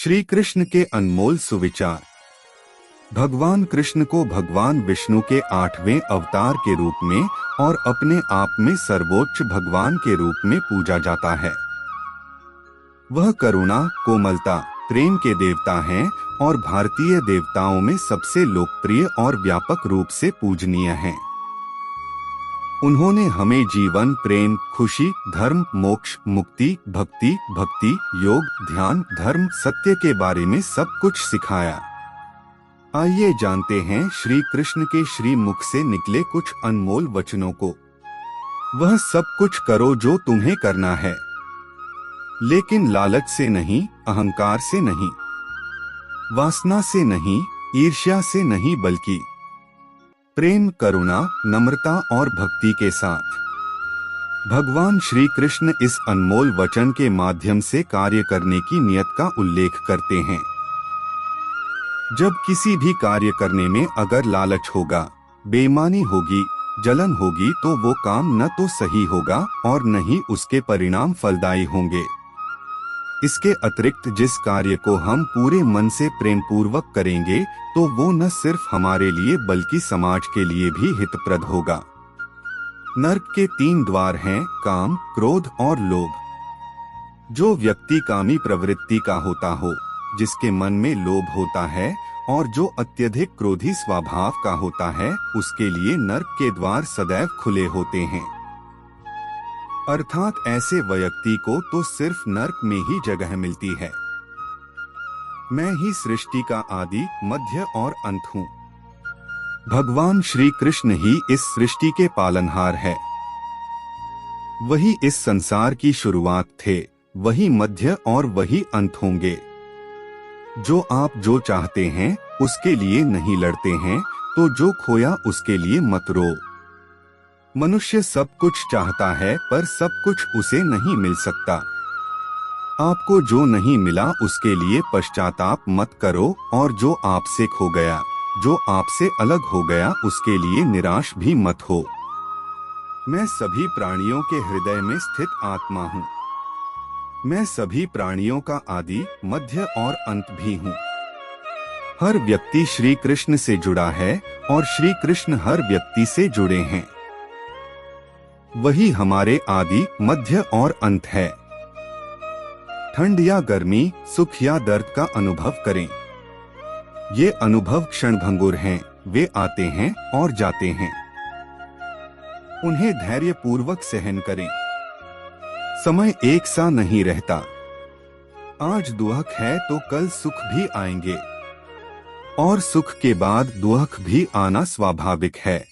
श्री कृष्ण के अनमोल सुविचार। भगवान कृष्ण को भगवान विष्णु के 8वें अवतार के रूप में और अपने आप में सर्वोच्च भगवान के रूप में पूजा जाता है। वह करुणा, कोमलता, प्रेम के देवता हैं और भारतीय देवताओं में सबसे लोकप्रिय और व्यापक रूप से पूजनीय हैं। उन्होंने हमें जीवन, प्रेम, खुशी, धर्म, मोक्ष, मुक्ति, भक्ति, योग, ध्यान, धर्म, सत्य के बारे में सब कुछ सिखाया। आइए जानते हैं श्री कृष्ण के श्री मुख से निकले कुछ अनमोल वचनों को। वह सब कुछ करो जो तुम्हें करना है, लेकिन लालच से नहीं, अहंकार से नहीं, वासना से नहीं, ईर्ष्या से नहीं, बल्कि प्रेम, करुणा, नम्रता और भक्ति के साथ। भगवान श्री कृष्ण इस अनमोल वचन के माध्यम से कार्य करने की नियत का उल्लेख करते हैं। जब किसी भी कार्य करने में अगर लालच होगा, बेईमानी होगी, जलन होगी, तो वो काम न तो सही होगा और न ही उसके परिणाम फलदायी होंगे। इसके अतिरिक्त जिस कार्य को हम पूरे मन से प्रेम पूर्वक करेंगे तो वो न सिर्फ हमारे लिए बल्कि समाज के लिए भी हितप्रद होगा। नर्क के 3 द्वार हैं, काम, क्रोध और लोभ। जो व्यक्ति कामी प्रवृत्ति का होता हो, जिसके मन में लोभ होता है और जो अत्यधिक क्रोधी स्वभाव का होता है, उसके लिए नर्क के द्वार सदैव खुले होते हैं। अर्थात ऐसे व्यक्ति को तो सिर्फ नर्क में ही जगह मिलती है। मैं ही सृष्टि का आदि, मध्य और अंत हूँ। भगवान श्री कृष्ण ही इस सृष्टि के पालनहार है। वही इस संसार की शुरुआत थे, वही मध्य और वही अंत होंगे। जो आप जो चाहते हैं उसके लिए नहीं लड़ते हैं, तो जो खोया उसके लिए मत रो। मनुष्य सब कुछ चाहता है पर सब कुछ उसे नहीं मिल सकता। आपको जो नहीं मिला उसके लिए पश्चाताप मत करो, और जो आपसे खो गया, जो आपसे अलग हो गया, उसके लिए निराश भी मत हो। मैं सभी प्राणियों के हृदय में स्थित आत्मा हूँ। मैं सभी प्राणियों का आदि, मध्य और अंत भी हूँ। हर व्यक्ति श्री कृष्ण से जुड़ा है और श्री कृष्ण हर व्यक्ति से जुड़े हैं। वही हमारे आदि, मध्य और अंत है। ठंड या गर्मी, सुख या दर्द का अनुभव करें। ये अनुभव क्षणभंगुर हैं, वे आते हैं और जाते हैं। उन्हें धैर्य पूर्वक सहन करें। समय एक सा नहीं रहता। आज दुख है तो कल सुख भी आएंगे, और सुख के बाद दुख भी आना स्वाभाविक है।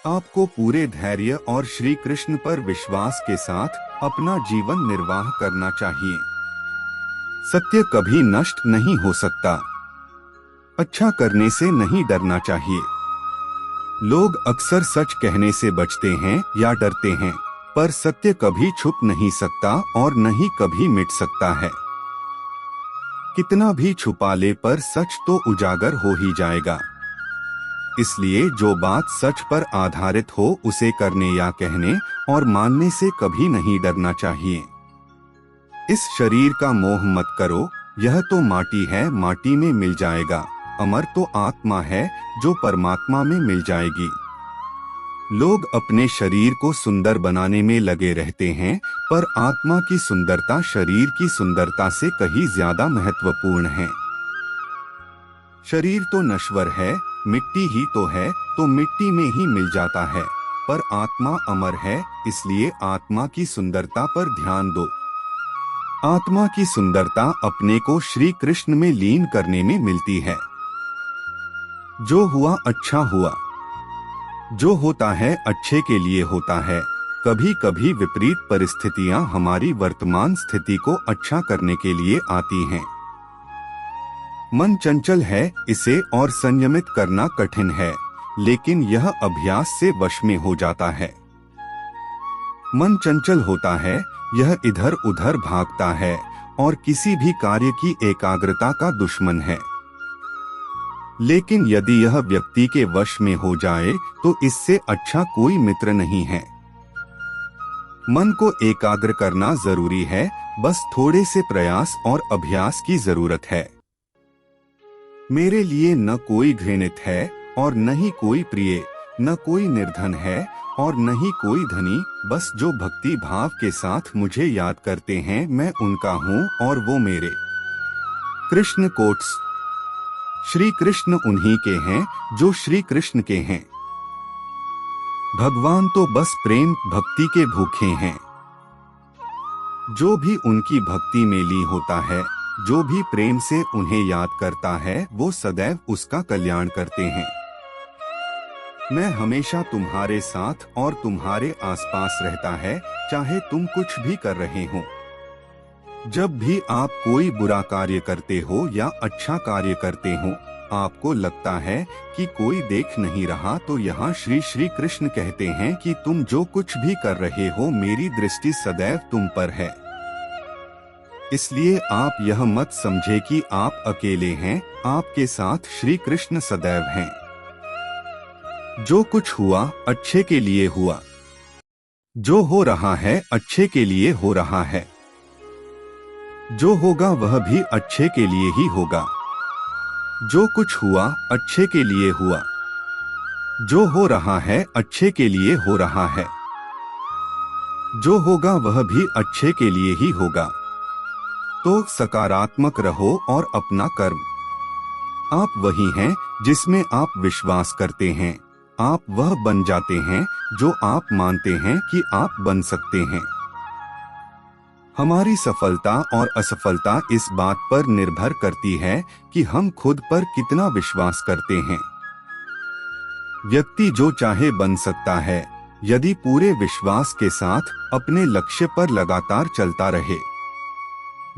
आपको पूरे धैर्य और श्री कृष्ण पर विश्वास के साथ अपना जीवन निर्वाह करना चाहिए। सत्य कभी नष्ट नहीं हो सकता। अच्छा करने से नहीं डरना चाहिए। लोग अक्सर सच कहने से बचते हैं या डरते हैं, पर सत्य कभी छुप नहीं सकता और न ही कभी मिट सकता है। कितना भी छुपा ले पर सच तो उजागर हो ही जाएगा। इसलिए जो बात सच पर आधारित हो उसे करने या कहने और मानने से कभी नहीं डरना चाहिए। इस शरीर का मोह मत करो, यह तो माटी है, माटी में मिल जाएगा। अमर तो आत्मा है जो परमात्मा में मिल जाएगी। लोग अपने शरीर को सुंदर बनाने में लगे रहते हैं, पर आत्मा की सुंदरता शरीर की सुंदरता से कहीं ज्यादा महत्वपूर्ण है। शरीर तो नश्वर है, मिट्टी ही तो है, तो मिट्टी में ही मिल जाता है, पर आत्मा अमर है, इसलिए आत्मा की सुंदरता पर ध्यान दो। आत्मा की सुंदरता अपने को श्री कृष्ण में लीन करने में मिलती है। जो हुआ अच्छा हुआ। जो होता है अच्छे के लिए होता है। कभी कभी विपरीत परिस्थितियां हमारी वर्तमान स्थिति को अच्छा करने के लिए आती हैं। मन चंचल है, इसे और संयमित करना कठिन है, लेकिन यह अभ्यास से वश में हो जाता है। मन चंचल होता है, यह इधर उधर भागता है और किसी भी कार्य की एकाग्रता का दुश्मन है। लेकिन यदि यह व्यक्ति के वश में हो जाए तो इससे अच्छा कोई मित्र नहीं है। मन को एकाग्र करना जरूरी है, बस थोड़े से प्रयास और अभ्यास की जरूरत है। मेरे लिए न कोई घृणित है और न ही कोई प्रिय, न कोई निर्धन है और न ही कोई धनी, बस जो भक्ति भाव के साथ मुझे याद करते हैं मैं उनका हूँ और वो मेरे। कृष्ण कोट्स। श्री कृष्ण उन्हीं के हैं जो श्री कृष्ण के हैं। भगवान तो बस प्रेम भक्ति के भूखे हैं। जो भी उनकी भक्ति में लीन होता है, जो भी प्रेम से उन्हें याद करता है, वो सदैव उसका कल्याण करते हैं। मैं हमेशा तुम्हारे साथ और तुम्हारे आसपास रहता है, चाहे तुम कुछ भी कर रहे हो। जब भी आप कोई बुरा कार्य करते हो या अच्छा कार्य करते हो, आपको लगता है कि कोई देख नहीं रहा, तो यहाँ श्री श्री कृष्ण कहते हैं कि तुम जो कुछ भी कर रहे हो, मेरी दृष्टि सदैव तुम पर है। इसलिए आप यह मत समझे कि आप अकेले हैं, आपके साथ श्री कृष्ण सदैव हैं। जो कुछ हुआ अच्छे के लिए हुआ, जो हो रहा है अच्छे के लिए हो रहा है, जो होगा वह भी अच्छे के लिए ही होगा। जो कुछ हुआ अच्छे के लिए हुआ, जो हो रहा है अच्छे के लिए हो रहा है, जो होगा वह भी अच्छे के लिए ही होगा। तो सकारात्मक रहो और अपना कर्म। आप वही हैं जिसमें आप विश्वास करते हैं। आप वह बन जाते हैं जो आप मानते हैं कि आप बन सकते हैं। हमारी सफलता और असफलता इस बात पर निर्भर करती है कि हम खुद पर कितना विश्वास करते हैं। व्यक्ति जो चाहे बन सकता है, यदि पूरे विश्वास के साथ अपने लक्ष्य पर लगातार चलता रहे।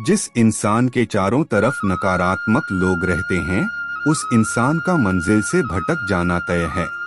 जिस इंसान के चारों तरफ नकारात्मक लोग रहते हैं, उस इंसान का मंजिल से भटक जाना तय है।